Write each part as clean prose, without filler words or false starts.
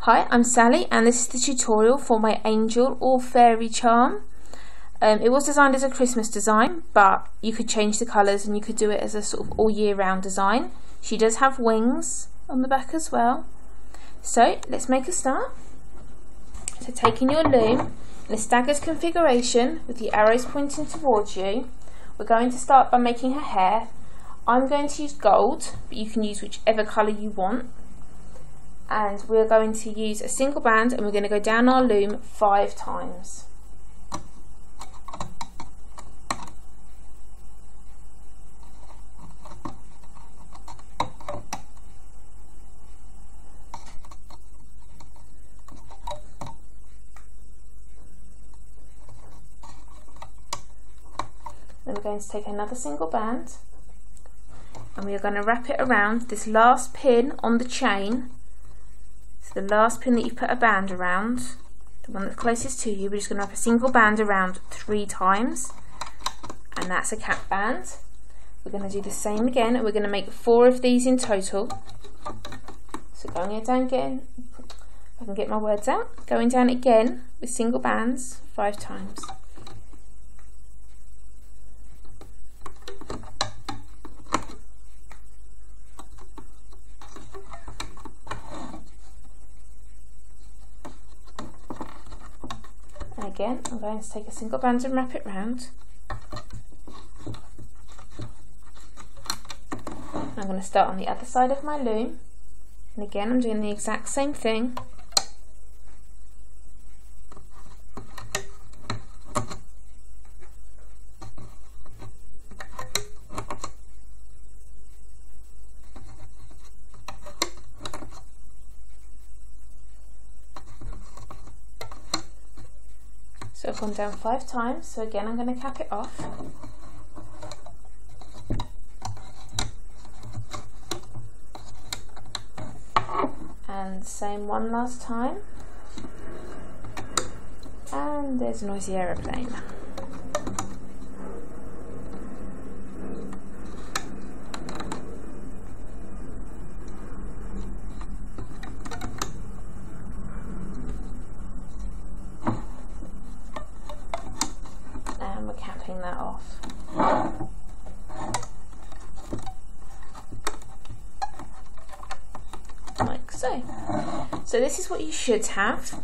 Hi, I'm Sally and this is the tutorial for my angel or fairy charm. It was designed as a Christmas design, but you could change the colours and you could do it as a sort of all year round design. She does have wings on the back as well. So let's make a start. So taking your loom in a staggered configuration with the arrows pointing towards you, we're going to start by making her hair. I'm going to use gold, but you can use whichever colour you want. And we're going to use a single band and we're going to go down our loom 5 times. Then we're going to take another single band and we are going to wrap it around this last pin on the chain. So the last pin that you've put a band around, the one that's closest to you, we're just going to wrap a single band around 3 times, and that's a cap band. We're going to do the same again and we're going to make 4 of these in total. So going down again, if I can get my words out, going down again with single bands 5 times. Again, I'm going to take a single band and wrap it round. I'm going to start on the other side of my loom, and again I'm doing the exact same thing. So I've gone down 5 times, so again I'm going to cap it off. And same one last time. And there's a noisy aeroplane. Capping that off. Like so. So this is what you should have. You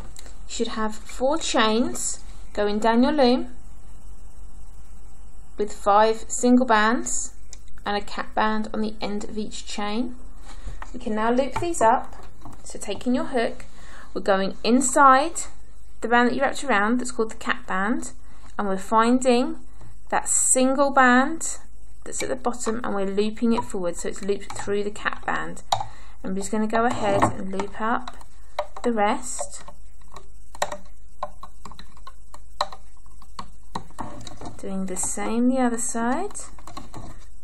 should have 4 chains going down your loom with 5 single bands and a cap band on the end of each chain. We can now loop these up. So taking your hook, we're going inside the band that you wrapped around, that's called the cap band, and we're finding that single band that's at the bottom and we're looping it forward so it's looped through the cap band. And we're just going to go ahead and loop up the rest, doing the same the other side,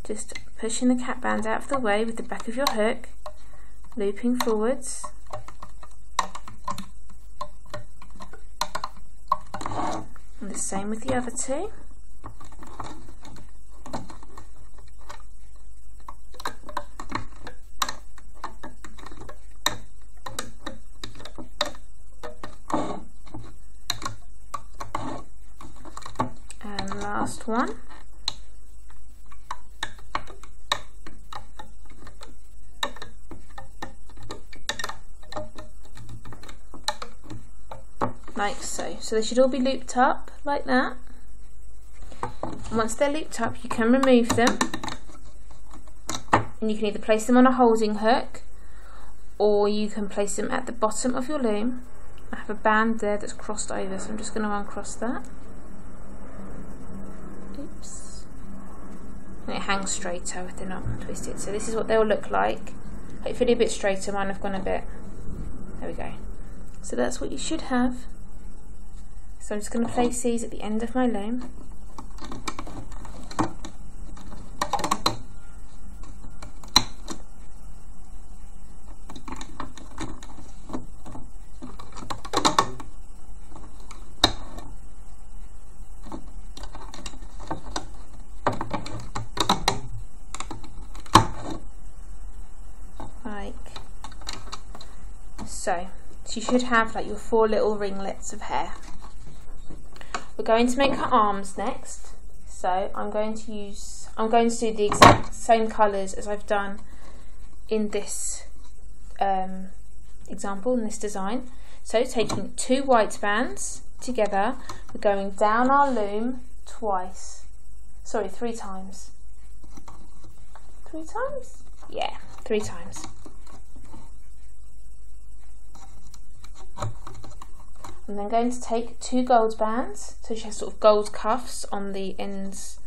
just pushing the cap band out of the way with the back of your hook, looping forwards. And the same with the other 2. And last one. Like so. So they should all be looped up like that. And once they're looped up, you can remove them, and you can either place them on a holding hook or you can place them at the bottom of your loom. I have a band there that's crossed over, so I'm just going to uncross that. Oops. And it hangs straighter if they're not twisted. So this is what they'll look like. Hopefully a bit straighter. Mine have gone a bit. There we go. So that's what you should have. So I'm just going to place these at the end of my loom. So you should have like your 4 little ringlets of hair. We're going to make her arms next. So I'm going to do the exact same colours as I've done in this example, in this design. So taking 2 white bands together, we're going down our loom twice. Sorry, 3 times. 3 times? Yeah, 3 times. I'm then going to take 2 gold bands, so she has sort of gold cuffs on the ends,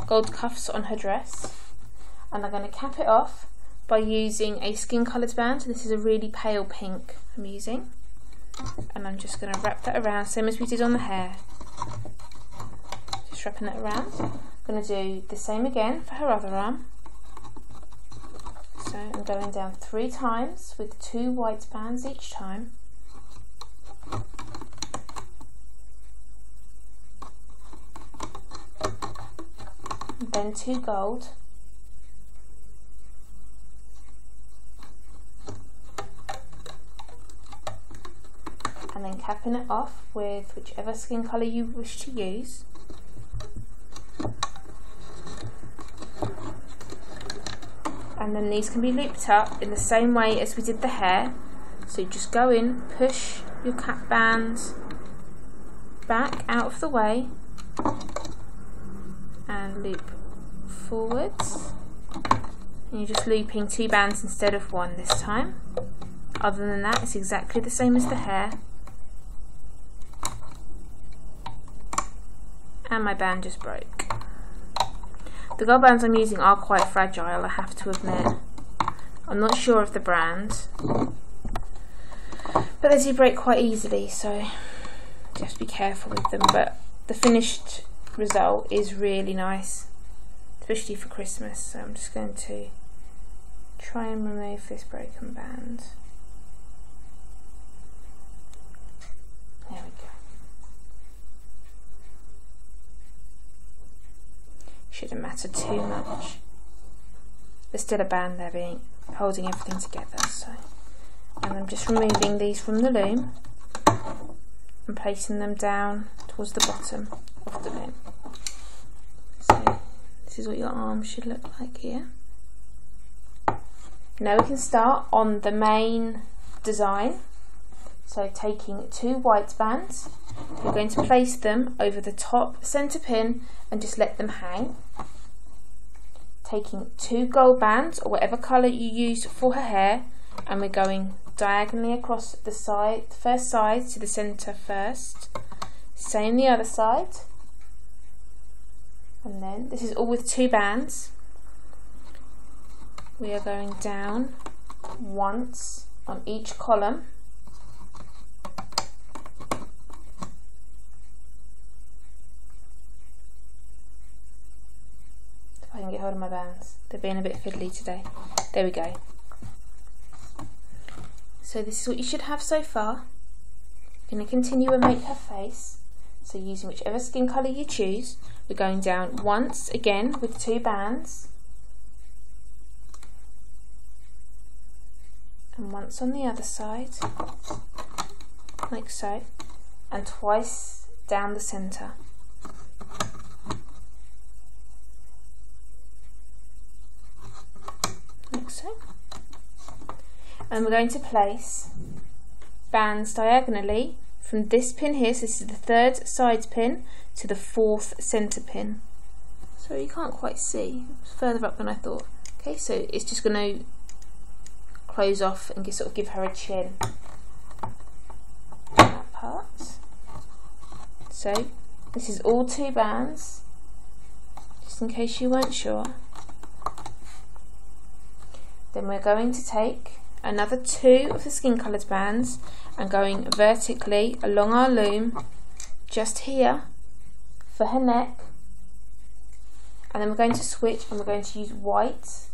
gold cuffs on her dress, and I'm going to cap it off by using a skin coloured band. So this is a really pale pink I'm using, and I'm just going to wrap that around, same as we did on the hair. Just wrapping that around. I'm going to do the same again for her other arm. So I'm going down 3 times with 2 white bands each time. And then 2 gold. And then capping it off with whichever skin colour you wish to use. And then these can be looped up in the same way as we did the hair. So you just go in, push your cap bands back out of the way and loop forwards. And you're just looping 2 bands instead of 1 this time. Other than that, it's exactly the same as the hair. And my band just broke. The gold bands I'm using are quite fragile, I have to admit. I'm not sure of the brand, but they do break quite easily, so just be careful with them. But the finished result is really nice, especially for Christmas. So I'm just going to try and remove this broken band. There we go. Shouldn't matter too much. There's still a band there holding everything together. So, and I'm just removing these from the loom and placing them down towards the bottom of the loom. So this is what your arm should look like here. Now we can start on the main design. So taking 2 white bands, you're going to place them over the top centre pin and just let them hang. Taking 2 gold bands, or whatever colour you use for her hair, and we're going diagonally across the side, the first side to the centre first. Same the other side. And then, this is all with 2 bands. We are going down once on each column. If I can get hold of my bands. They're being a bit fiddly today. There we go. So this is what you should have so far. I'm going to continue and make her face. So using whichever skin colour you choose, we're going down once again with 2 bands. And once on the other side, like so. And twice down the centre. Like so. And we're going to place bands diagonally from this pin here, so this is the 3rd side pin, to the 4th centre pin. So you can't quite see, it's further up than I thought. Okay, so it's just going to close off and sort of give her a chin. That part. So this is all 2 bands, just in case you weren't sure. Then we're going to take another 2 of the skin coloured bands and going vertically along our loom just here for her neck, and then we're going to switch and we're going to use white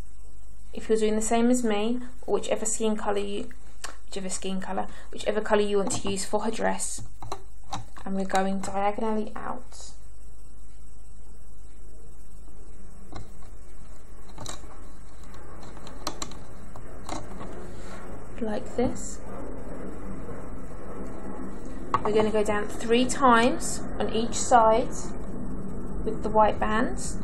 if you're doing the same as me, or whichever colour you want to use for her dress, and we're going diagonally out. Like this. we're going to go down 3 times on each side with the white bands.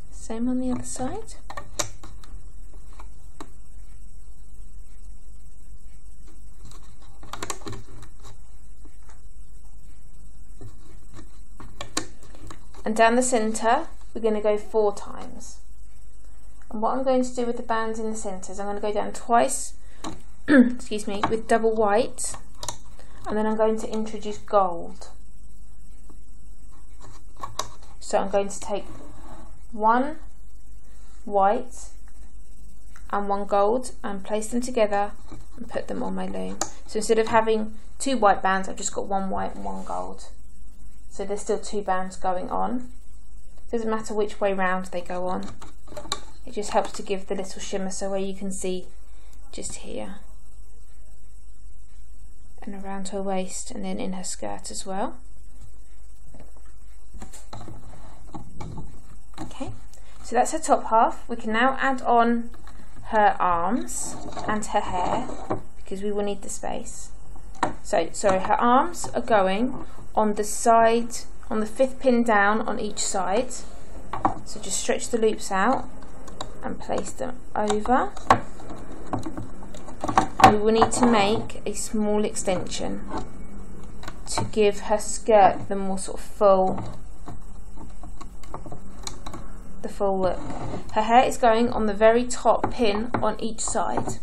Same on the other side. And down the centre, we're going to go 4 times. And what I'm going to do with the bands in the centre is I'm going to go down twice, excuse me, with double white, and then I'm going to introduce gold. So I'm going to take 1 white and 1 gold and place them together and put them on my loom. So instead of having 2 white bands, I've just got 1 white and 1 gold. So there's still 2 bands going on. Doesn't matter which way round they go on. It just helps to give the little shimmer, so where you can see just here. And around her waist and then in her skirt as well. Okay, so that's her top half. We can now add on her arms and her hair because we will need the space. So, sorry, her arms are going on the side, on the 5th pin down on each side. So just stretch the loops out and place them over. And we will need to make a small extension to give her skirt the more sort of full look. Her hair is going on the very top pin on each side.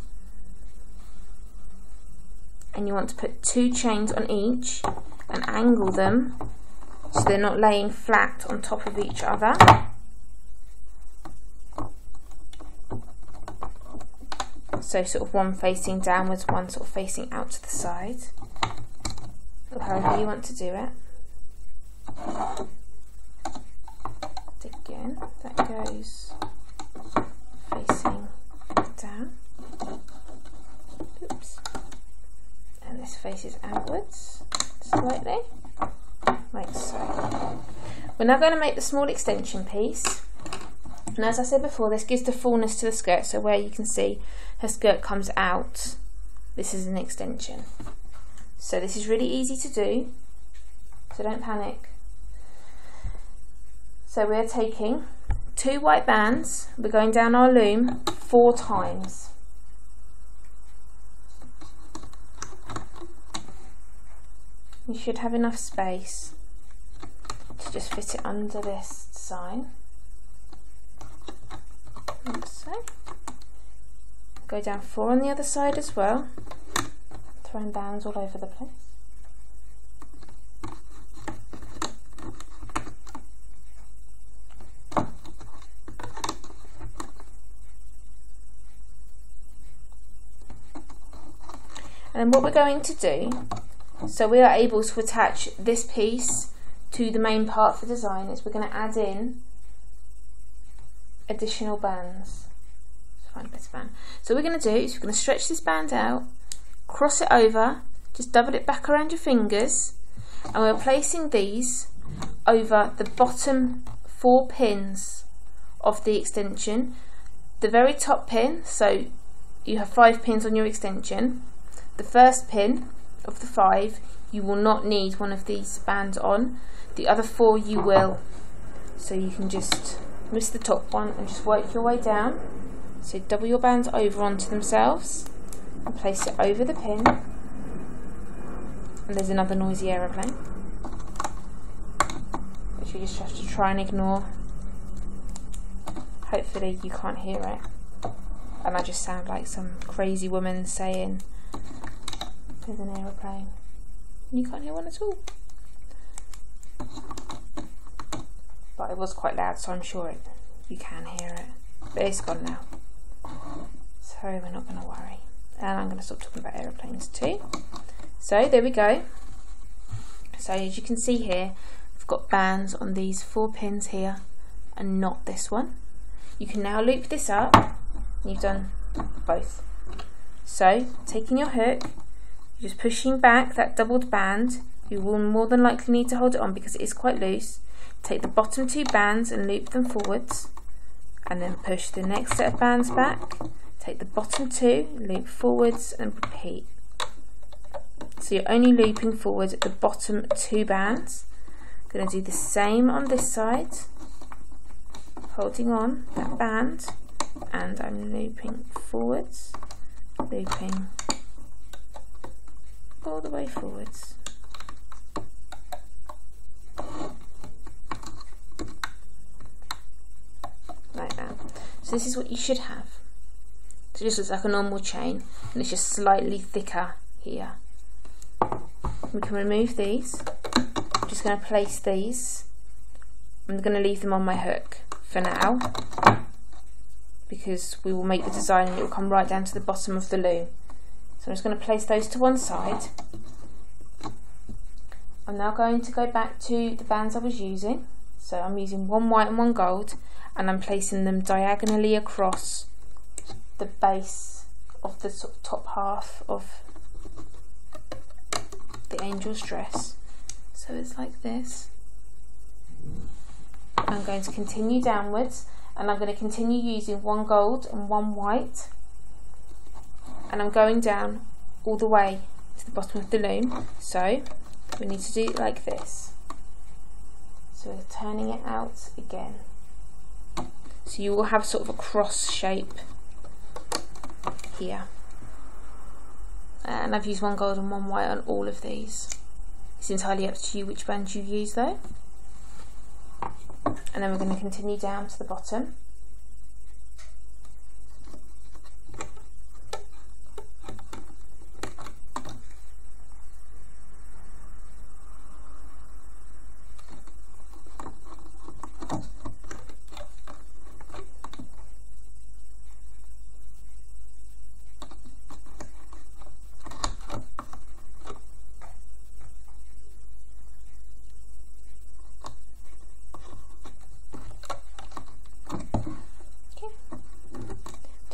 And you want to put 2 chains on each and angle them so they're not laying flat on top of each other. So sort of one facing downwards, one sort of facing out to the side, or however you want to do it. Again, that goes facing down. Oops. And this faces outwards slightly, like so. We're now going to make the small extension piece. And as I said before, this gives the fullness to the skirt, so where you can see her skirt comes out, this is an extension. So this is really easy to do, so don't panic. So we're taking 2 white bands, we're going down our loom 4 times. You should have enough space to just fit it under this design. Like so. Go down 4 on the other side as well, throwing bands all over the place. And then what we're going to do, so we are able to attach this piece to the main part of the design, is we're going to add in additional bands. Find a better band. So what we're going to do is we're going to stretch this band out, cross it over, just double it back around your fingers, and we're placing these over the bottom 4 pins of the extension. The very top pin, so you have 5 pins on your extension. The first pin of the 5, you will not need one of these bands on. The other 4 you will. So you can just miss the top one and just work your way down. So double your bands over onto themselves and place it over the pin. And there's another noisy aeroplane, which you just have to try and ignore. Hopefully you can't hear it. And I just sound like some crazy woman saying, there's an aeroplane. You can't hear one at all. But it was quite loud, so I'm sure you can hear it. But it's gone now. So we're not going to worry. And I'm going to stop talking about aeroplanes too. So there we go. So as you can see here, I've got bands on these 4 pins here and not this one. You can now loop this up. You've done both. So taking your hook, just pushing back that doubled band you will more than likely need to hold it on because it is quite loose. Take the bottom 2 bands and loop them forwards, and then push the next set of bands back. Take the bottom 2, loop forwards, and repeat. So you're only looping forward the bottom 2 bands. I'm going to do the same on this side, holding on that band, and I'm looping forwards, looping all the way forwards. Like that. So this is what you should have. So it just looks like a normal chain, and it's just slightly thicker here. We can remove these. I'm just going to place these. I'm going to leave them on my hook for now, because we will make the design and it will come right down to the bottom of the loom. So I'm just going to place those to one side. I'm now going to go back to the bands I was using. So I'm using 1 white and 1 gold, and I'm placing them diagonally across the base of the sort of top half of the angel's dress. So it's like this. I'm going to continue downwards, and I'm going to continue using 1 gold and 1 white, and I'm going down all the way to the bottom of the loom. So we need to do it like this. So we're turning it out again. So you will have sort of a cross shape here. And I've used 1 gold and 1 white on all of these. It's entirely up to you which band you use though. And then we're going to continue down to the bottom.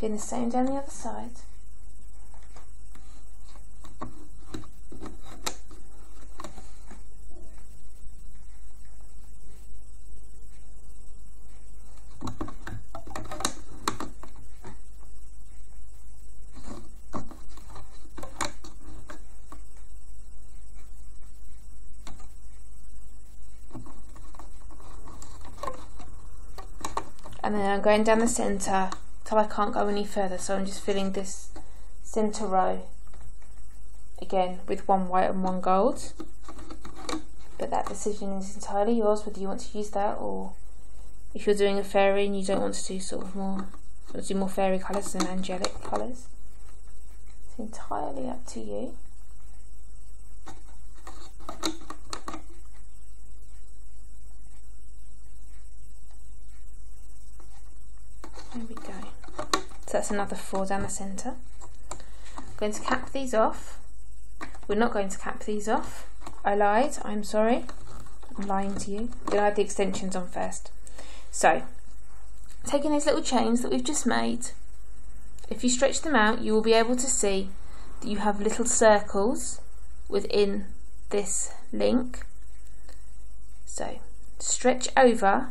Doing the same down the other side. And then I'm going down the centre till I can't go any further, so I'm just filling this centre row again with 1 white and 1 gold. But that decision is entirely yours, whether you want to use that, or if you're doing a fairy and you don't want to do sort of more, or do more fairy colours than angelic colours. It's entirely up to you. There we go. So that's another 4 down the centre. I'm going to cap these off. We're not going to cap these off. I lied, I'm sorry. I'm lying to you. We're going to add the extensions on first. So, taking these little chains that we've just made, if you stretch them out, you will be able to see that you have little circles within this link. So, stretch over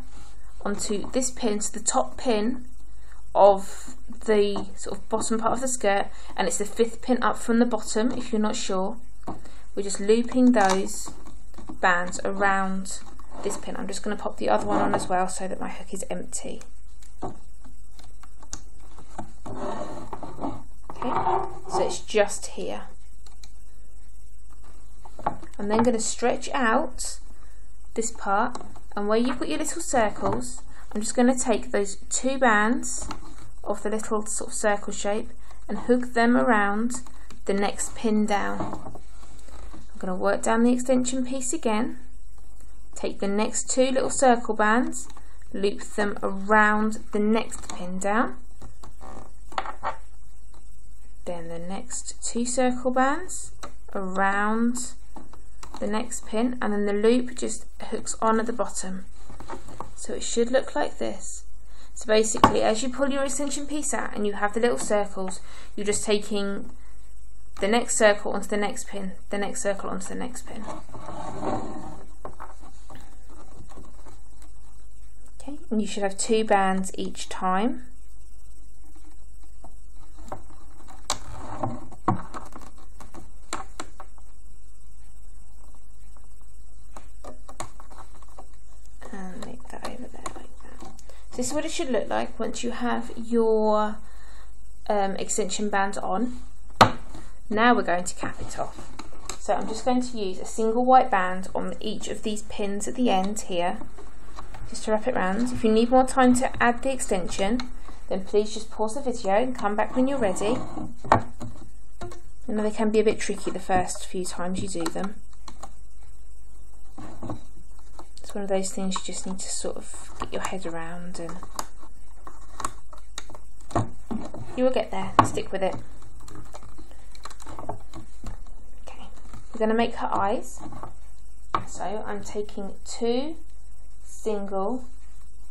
onto this pin, so the top pin of the sort of bottom part of the skirt, and it's the 5th pin up from the bottom if you're not sure. We're just looping those bands around this pin. I'm just going to pop the other one on as well so that my hook is empty. Okay, so it's just here. I'm then going to stretch out this part, and where you've got your little circles, I'm just going to take those 2 bands of the little sort of circle shape and hook them around the next pin down. I'm going to work down the extension piece again, take the next 2 little circle bands, loop them around the next pin down, then the next 2 circle bands around the next pin, and then the loop just hooks on at the bottom. So it should look like this. So basically, as you pull your extension piece out and you have the little circles, you're just taking the next circle onto the next pin, the next circle onto the next pin. Okay, and you should have 2 bands each time. And make that over there like that. So this is what it should look like once you have your extension band on. Now we're going to cap it off. So I'm just going to use a single white band on each of these pins at the end here, just to wrap it round. If you need more time to add the extension, then please just pause the video and come back when you're ready. I know they can be a bit tricky the first few times you do them. It's one of those things you just need to sort of get your head around, and you will get there. Stick with it. Okay, we're going to make her eyes. So I'm taking 2 single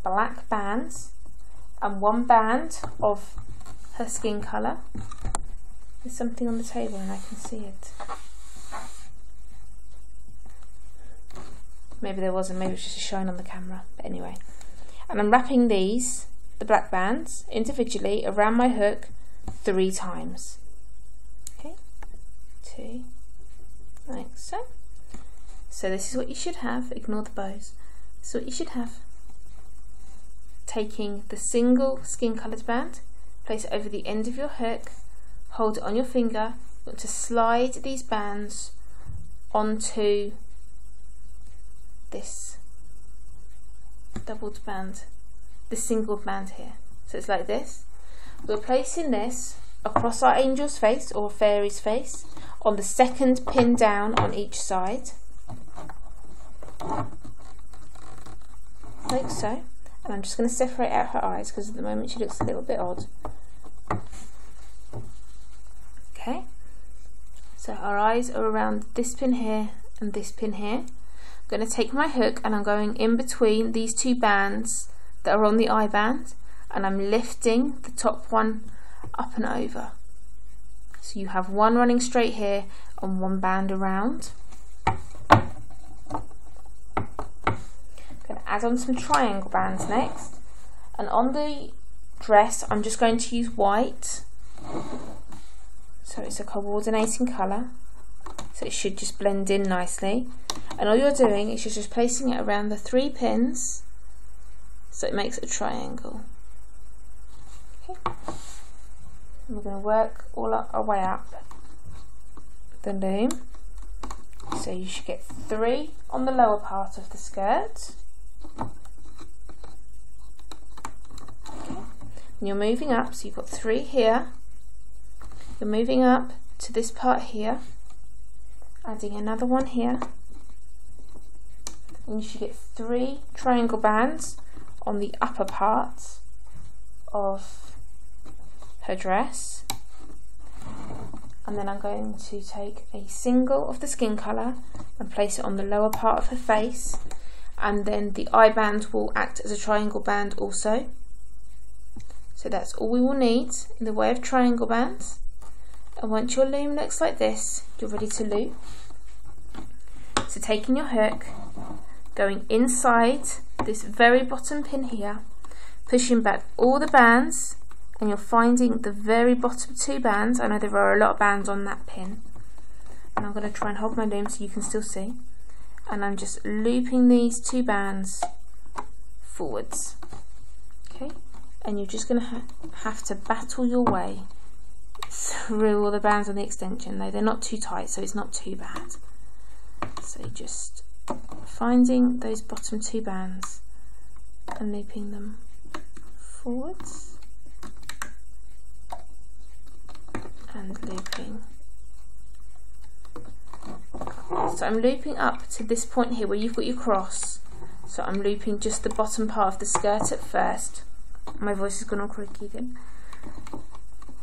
black bands and 1 band of her skin colour. There's something on the table and I can see it. Maybe there wasn't, maybe it was just a shine on the camera, but anyway. And I'm wrapping these, the black bands, individually around my hook 3 times. Okay, 2, like so. So this is what you should have, ignore the bows. This is what you should have. Taking the single skin coloured band, place it over the end of your hook, hold it on your finger, you want to slide these bands onto this doubled band, this single band here. So it's like this. We're placing this across our angel's face or fairy's face on the 2nd pin down on each side, like so. And I'm just going to separate out her eyes because at the moment she looks a little bit odd. Okay, so our eyes are around this pin here and this pin here. I'm going to take my hook and I'm going in between these 2 bands that are on the eye band, and I'm lifting the top one up and over. So you have 1 running straight here and 1 band around. I'm going to add on some triangle bands next, and on the dress I'm just going to use white, so it's a coordinating colour, so it should just blend in nicely. And all you're doing is you're just placing it around the 3 pins so it makes a triangle. Okay. And we're going to work all our way up the loom. So you should get 3 on the lower part of the skirt. Okay. And you're moving up, so you've got 3 here. You're moving up to this part here, adding another one here, and you should get 3 triangle bands on the upper part of her dress. And then I'm going to take a single of the skin colour and place it on the lower part of her face, and then the eye band will act as a triangle band also. So that's all we will need in the way of triangle bands. And once your loom looks like this, you're ready to loop. So taking your hook, going inside this very bottom pin here, pushing back all the bands, and you're finding the very bottom 2 bands. I know there are a lot of bands on that pin, and I'm going to try and hold my loom so you can still see, and I'm just looping these 2 bands forwards. Okay, and you're just going to have to battle your way through all the bands on the extension, though they're not too tight, so it's not too bad. So just finding those bottom 2 bands and looping them forwards and looping. So I'm looping up to this point here where you've got your cross, so I'm looping just the bottom part of the skirt at first. My voice has gone all croaky again.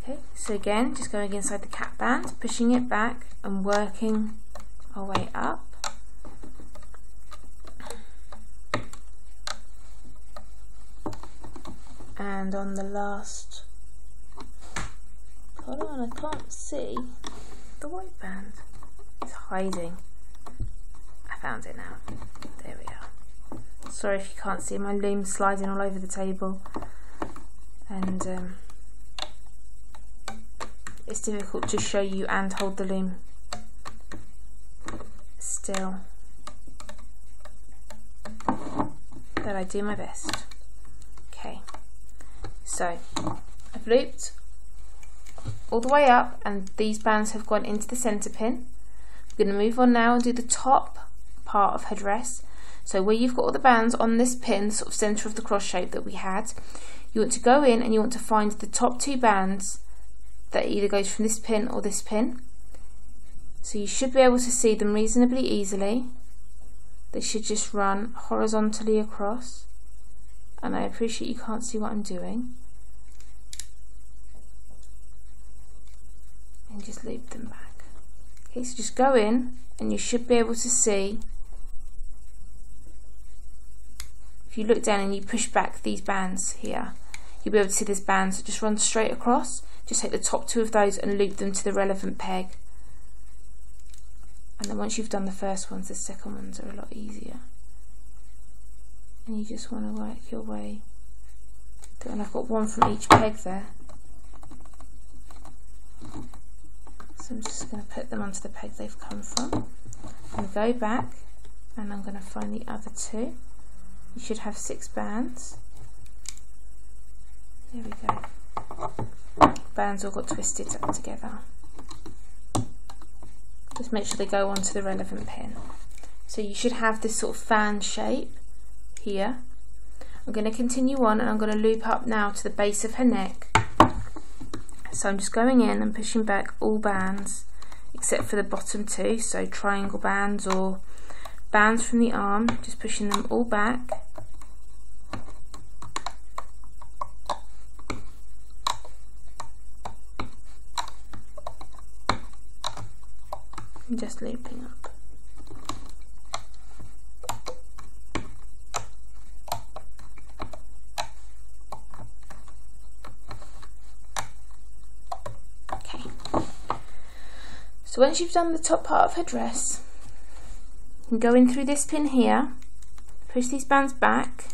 Okay, so again, just going inside the cap band, pushing it back and working our way up. And on the last, hold on, I can't see the white band. It's hiding. I found it now. There we are. Sorry if you can't see, my loom's sliding all over the table, and it's difficult to show you and hold the loom still, but I do my best. Okay, so I've looped all the way up and these bands have gone into the centre pin. I'm going to move on now and do the top part of her dress. So where you've got all the bands on this pin, sort of centre of the cross shape that we had, you want to go in and you want to find the top 2 bands that either goes from this pin or this pin. So you should be able to see them reasonably easily. They should just run horizontally across, and I appreciate you can't see what I'm doing. And just loop them back. Okay, so just go in and you should be able to see, if you look down and you push back these bands here, you'll be able to see these bands that just run straight across. Just take the top 2 of those and loop them to the relevant peg. And then once you've done the first ones, the second ones are a lot easier. And you just want to work your way through. And I've got one from each peg there. So I'm just going to put them onto the peg they've come from. I'm going to go back and I'm going to find the other 2. You should have 6 bands. There we go. Bands all got twisted together. Just make sure they go onto the relevant pin. So you should have this sort of fan shape here. I'm going to continue on and I'm going to loop up now to the base of her neck. So I'm just going in and pushing back all bands except for the bottom 2, so triangle bands or bands from the arm, just pushing them all back. And just looping up. Okay. So once you've done the top part of her dress, you can go in through this pin here, push these bands back,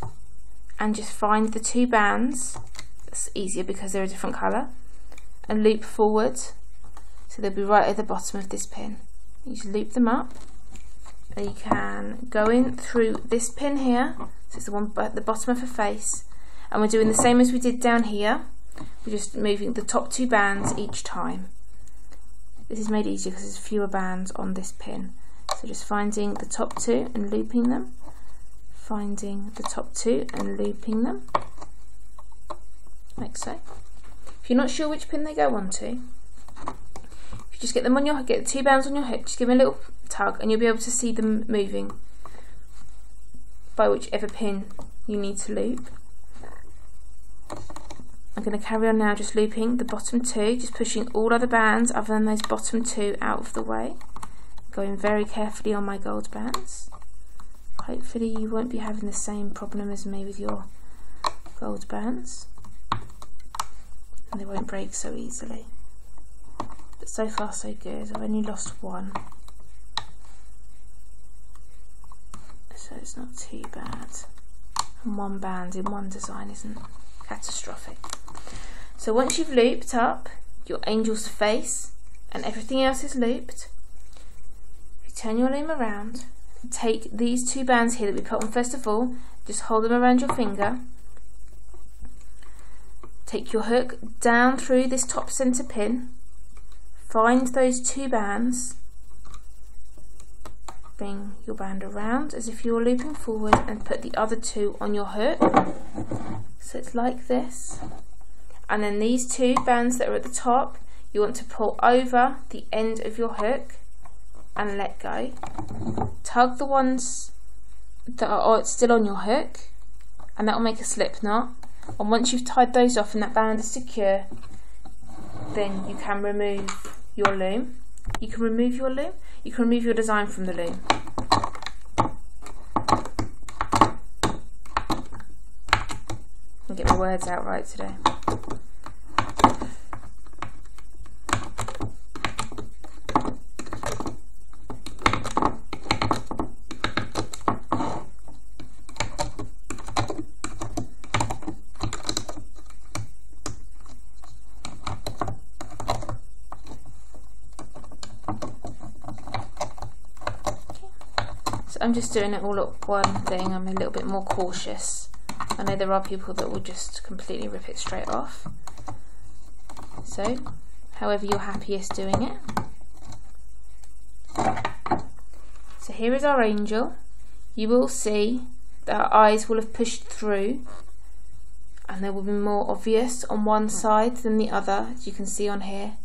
and just find the 2 bands. That's easier because they're a different colour, and loop forward, so they'll be right at the bottom of this pin. You just loop them up, and you can go in through this pin here, so it's the one at the bottom of her face, and we're doing the same as we did down here. We're just moving the top 2 bands each time. This is made easier because there's fewer bands on this pin. So just finding the top 2 and looping them, finding the top 2 and looping them, like so. If you're not sure which pin they go onto, just get them on your, get the 2 bands on your hook, just give them a little tug and you'll be able to see them moving by whichever pin you need to loop. I'm going to carry on now just looping the bottom 2, just pushing all other bands other than those bottom 2 out of the way. Going very carefully on my gold bands. Hopefully you won't be having the same problem as me with your gold bands, and they won't break so easily. But so far so good. I've only lost 1, so it's not too bad, and 1 band in 1 design isn't catastrophic. So once you've looped up your angel's face and everything else is looped, you turn your loom around and take these 2 bands here that we put on first of all, just hold them around your finger, take your hook down through this top centre pin, find those 2 bands, bring your band around as if you're looping forward and put the other 2 on your hook. So it's like this. And then these 2 bands that are at the top, you want to pull over the end of your hook and let go. Tug the ones that are still on your hook, and that will make a slip knot. And once you've tied those off and that band is secure, then you can remove your loom. You can remove your loom, you can remove your design from the loom. I'll get my words out right today. I'm just doing it all at one thing. I'm a little bit more cautious. I know there are people that will just completely rip it straight off. So, however you're happiest doing it. So here is our angel. You will see that our eyes will have pushed through, and they will be more obvious on one side than the other, as you can see on here.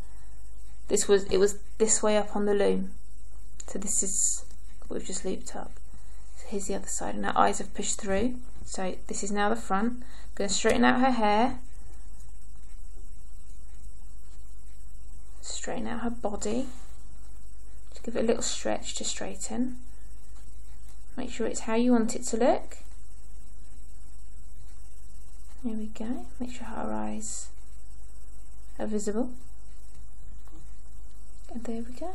It was this way up on the loom. So this is what we've just looped up. So here's the other side, and our eyes have pushed through. So this is now the front. I'm going to straighten out her hair. Straighten out her body. Just give it a little stretch to straighten. Make sure it's how you want it to look. There we go. Make sure her eyes are visible. And there we go.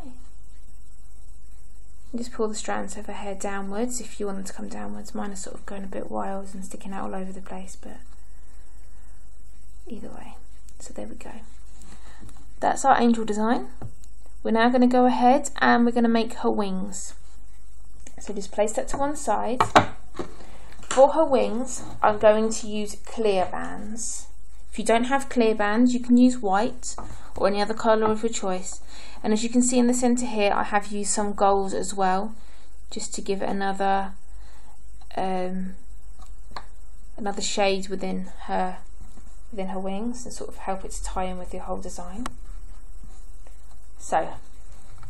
And just pull the strands of her hair downwards if you want them to come downwards. Mine are sort of going a bit wild and sticking out all over the place, but either way. So there we go. That's our angel design. We're now going to go ahead and we're going to make her wings. So just place that to one side. For her wings, I'm going to use clear bands. If you don't have clear bands, you can use white or any other colour of your choice. And as you can see in the centre here, I have used some gold as well, just to give it another shade within her wings and sort of help it to tie in with the whole design. So,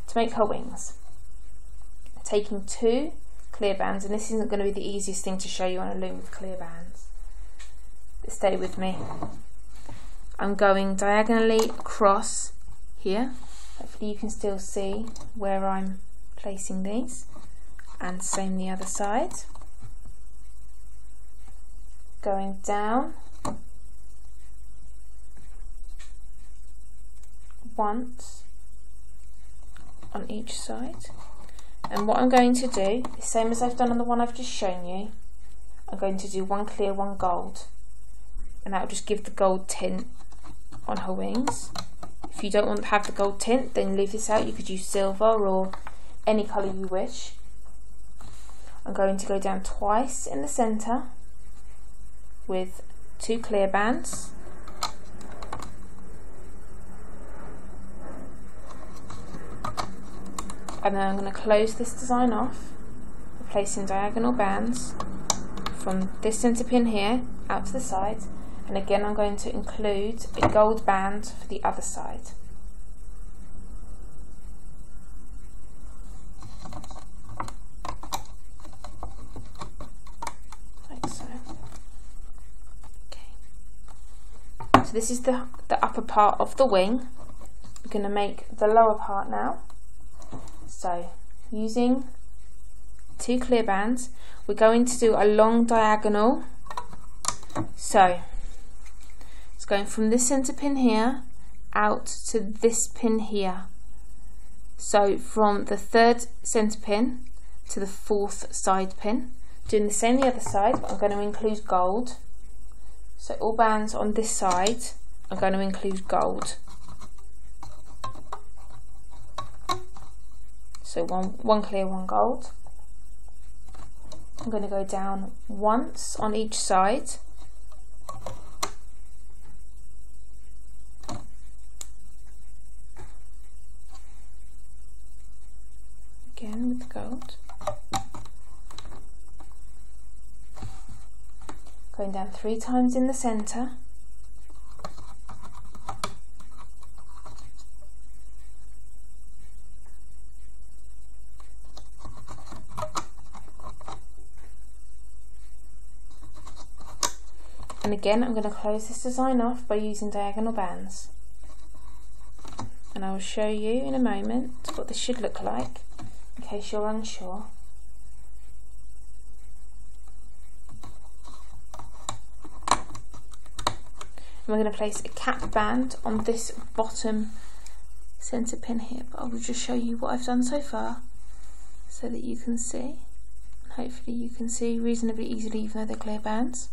to make her wings, taking 2 clear bands, and this isn't going to be the easiest thing to show you on a loom with clear bands. Stay with me. I'm going diagonally across here. Hopefully you can still see where I'm placing these, and same the other side. Going down once on each side. And what I'm going to do, the same as I've done on the one I've just shown you, I'm going to do 1 clear, 1 gold, and that will just give the gold tint on her wings. If you don't want to have the gold tint, then leave this out. You could use silver or any colour you wish. I'm going to go down twice in the centre with 2 clear bands. And then I'm going to close this design off, placing diagonal bands from this centre pin here out to the side, and again I'm going to include a gold band for the other side. Like so. Okay. So this is the upper part of the wing. We're going to make the lower part now. So, using 2 clear bands, we're going to do a long diagonal. So, it's going from this centre pin here out to this pin here. So, from the 3rd centre pin to the 4th side pin. Doing the same the other side, but I'm going to include gold. So, all bands on this side, I'm going to include gold. So one clear, 1 gold. I'm going to go down once on each side. Again with the gold. Going down 3 times in the centre. And again, I'm going to close this design off by using diagonal bands. And I will show you in a moment what this should look like, in case you're unsure. And we're going to place a cap band on this bottom centre pin here, but I will just show you what I've done so far, so that you can see. Hopefully you can see reasonably easily, even though they're clear bands.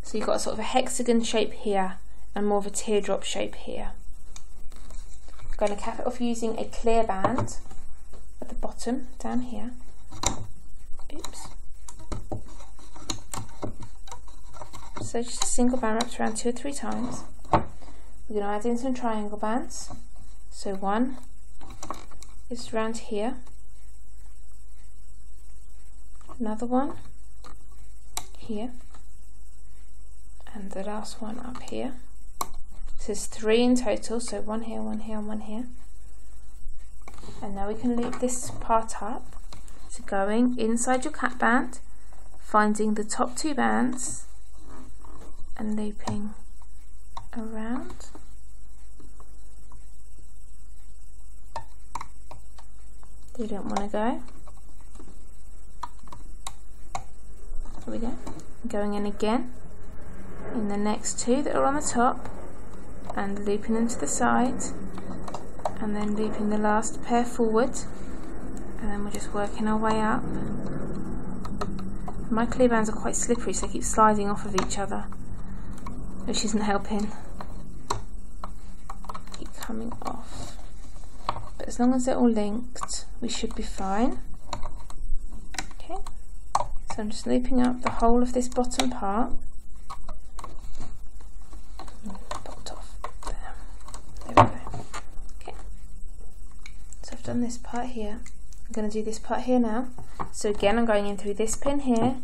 So you've got a sort of a hexagon shape here and more of a teardrop shape here. I'm going to cap it off using a clear band at the bottom down here. Oops. So just a single band wrapped around 2 or 3 times. We're going to add in some triangle bands. So one is around here, another one here, and the last one up here. This is 3 in total, so one here, one here, and one here. And now we can loop this part up. So going inside your cap band, finding the top 2 bands and looping around. You don't want to go. Here we go. Going in again in the next 2 that are on the top and looping them to the side, and then looping the last pair forward, and then we're just working our way up. My clear bands are quite slippery, so they keep sliding off of each other, which isn't helping. Keep coming off. But as long as they're all linked, we should be fine. Okay, so I'm just looping up the whole of this bottom part. Popped off. There we go. Okay, so I've done this part here. I'm going to do this part here now. So again, I'm going in through this pin here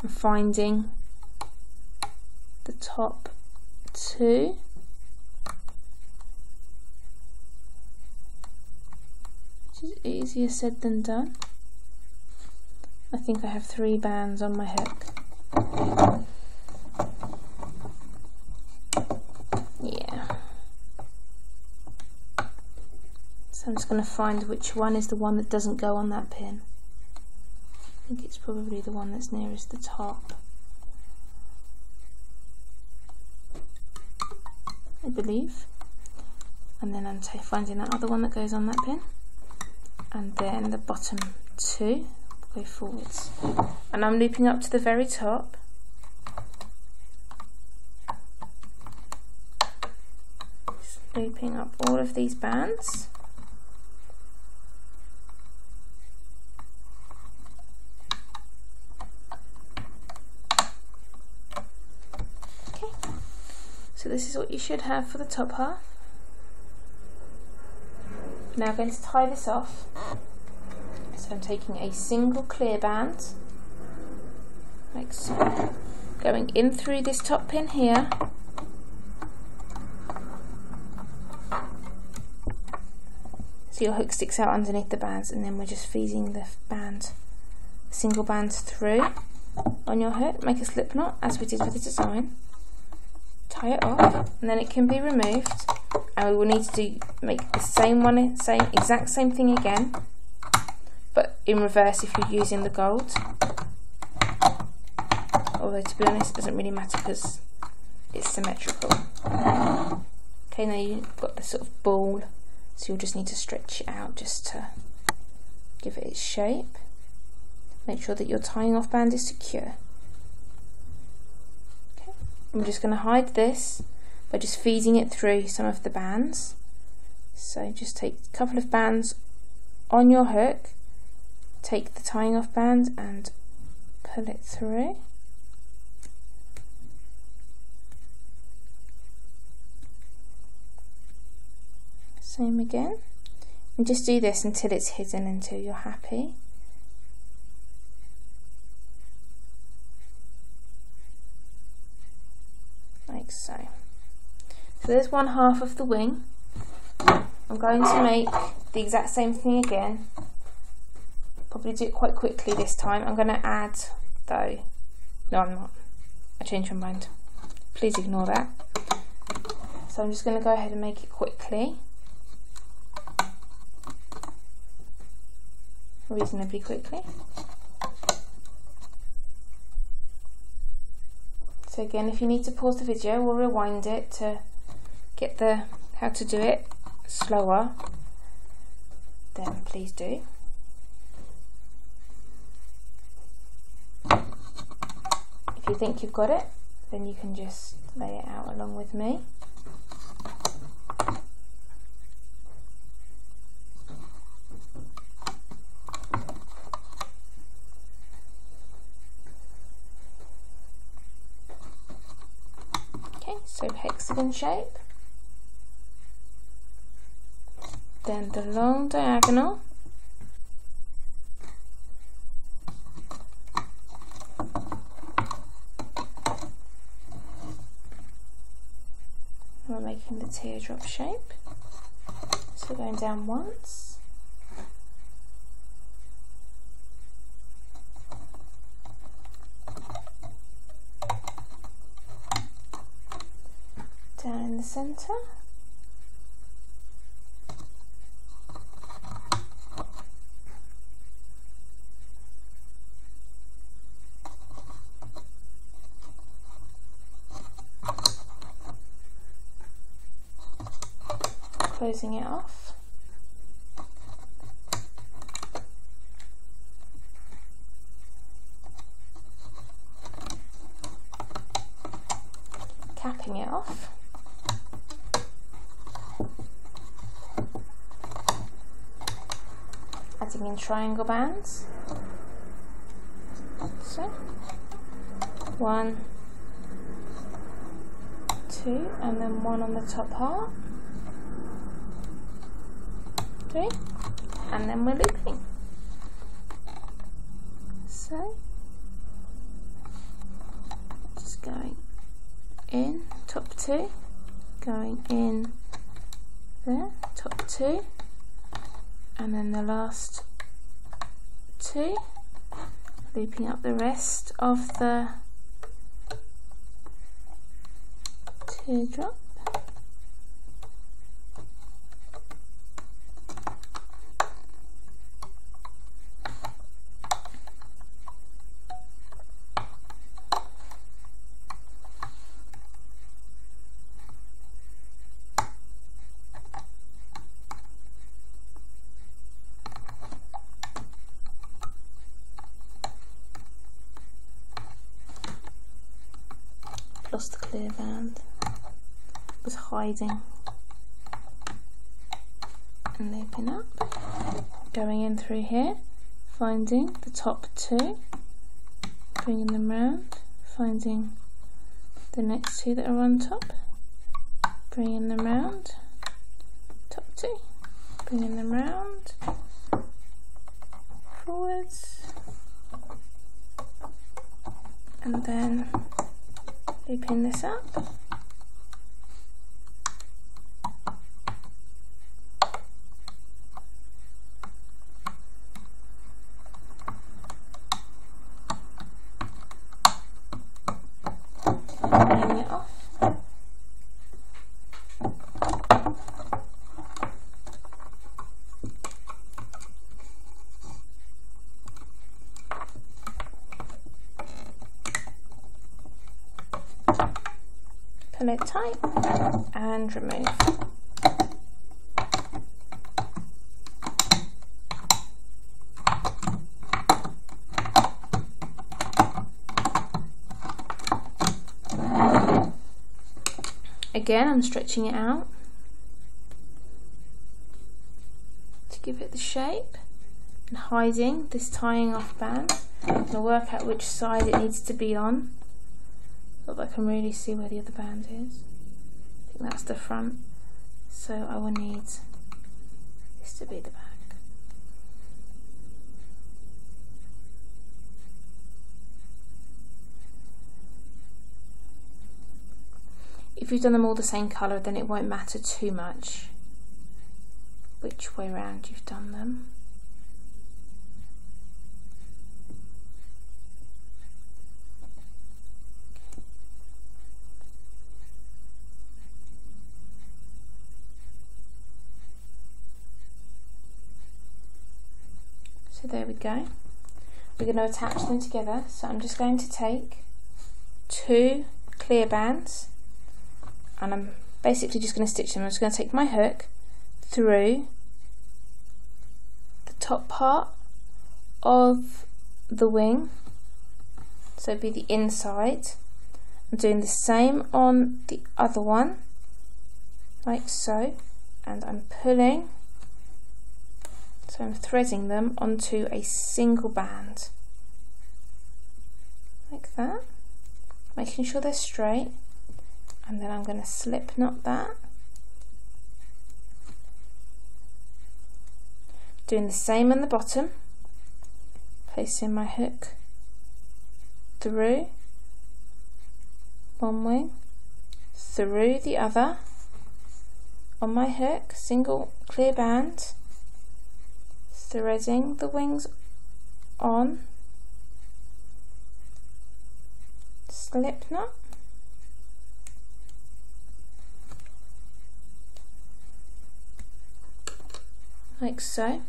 and finding the top 2. Which is easier said than done. I think I have 3 bands on my hook. Yeah. So I'm just going to find which one is the one that doesn't go on that pin. I think it's probably the one that's nearest the top, I believe. And then I'm finding that other one that goes on that pin. And then the bottom 2 go forwards. And I'm looping up to the very top. Just looping up all of these bands. So this is what you should have for the top half. Now I'm going to tie this off. So I'm taking a single clear band, like so, going in through this top pin here, so your hook sticks out underneath the bands, and then we're just feeding the single bands through on your hook. Make a slip knot as we did with the design. Tie it off, and then it can be removed, and we will need to make the exact same thing again, but in reverse if you're using the gold. Although to be honest, it doesn't really matter because it's symmetrical. Okay, now you've got the sort of ball, so you'll just need to stretch it out just to give it its shape. Make sure that your tying off band is secure. I'm just going to hide this by just feeding it through some of the bands. So just take a couple of bands on your hook, take the tying off band and pull it through. Same again. And just do this until it's hidden, until you're happy. Like so. So there's one half of the wing. I'm going to make the exact same thing again. Probably do it quite quickly this time. I'm going to add, though, no I'm not, I changed my mind. Please ignore that. So I'm just going to go ahead and make it quickly. Reasonably quickly. So again, if you need to pause the video or rewind it to get the how to do it slower, then please do. If you think you've got it, then you can just lay it out along with me. So hexagon shape, then the long diagonal, we're making the teardrop shape, so going down once, down in the centre, closing it off, capping it off, adding in triangle bands, so 1, 2, and then 1 on the top part, 3, and then we're looping. So just going in, top 2, going in there, top 2, and then the last 2, looping up the rest of the teardrop. Lost the clear band, was hiding, and looping up, going in through here, finding the top 2, bringing them round, finding the next 2 that are on top, bringing them round, top 2, bringing them round, forwards, and then looping this up, bringing it off, pull it tight and remove. Again, I'm stretching it out to give it the shape and hiding this tying off band. I'm going to work out which side it needs to be on so that I can really see where the other band is. I think that's the front, so I will need this to be the back. If you've done them all the same colour, then it won't matter too much which way round you've done them. So there we go. We're going to attach them together. So I'm just going to take 2 clear bands, and I'm basically just going to stitch them. I'm just going to take my hook through the top part of the wing, so it'd be the inside. I'm doing the same on the other one, like so, and I'm pulling, so I'm threading them onto a single band, like that, making sure they're straight. and then I'm going to slip knot that, doing the same on the bottom, placing my hook through one wing, through the other, on my hook, single clear band, threading the wings on, slip knot, like so.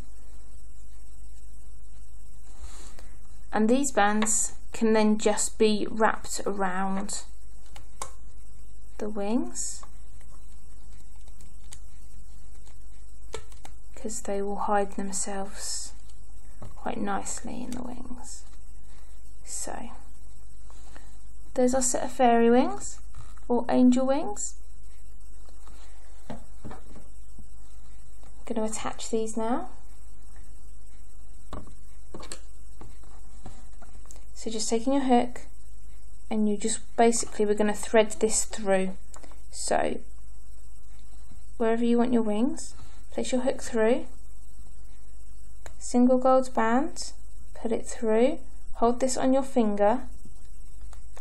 And these bands can then just be wrapped around the wings, because they will hide themselves quite nicely in the wings. So there's our set of fairy wings or angel wings. I'm going to attach these now. So just taking your hook, and you just basically, we're going to thread this through. So wherever you want your wings, place your hook through, single gold band, put it through, hold this on your finger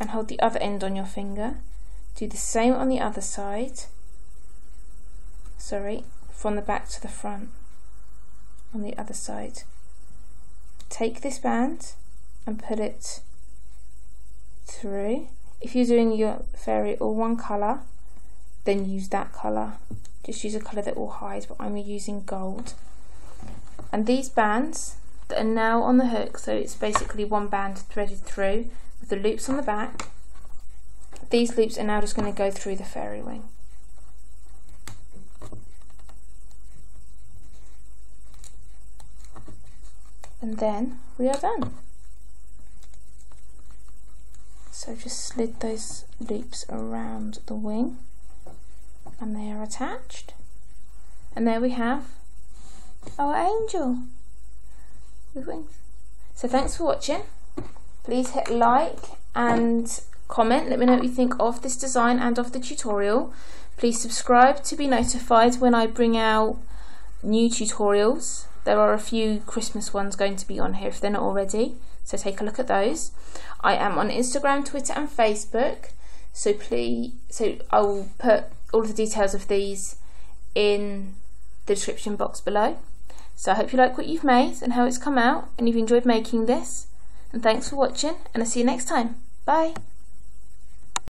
and hold the other end on your finger. Do the same on the other side, sorry, from the back to the front on the other side. Take this band and put it through. If you're doing your fairy all one colour, then use that colour. Just use a colour that will hide, but I'm using gold. And these bands that are now on the hook, so it's basically one band threaded through with the loops on the back, these loops are now just going to go through the fairy wing. And then we are done. So just slid those loops around the wing and they are attached. And there we have our angel with wings. So thanks for watching. Please hit like and comment. Let me know what you think of this design and of the tutorial. Please subscribe to be notified when I bring out new tutorials. There are a few Christmas ones going to be on here if they're not already, so take a look at those. I am on Instagram, Twitter and Facebook, so I will put all the details of these in the description box below. So I hope you like what you've made and how it's come out, and you've enjoyed making this. And thanks for watching, and I'll see you next time. Bye!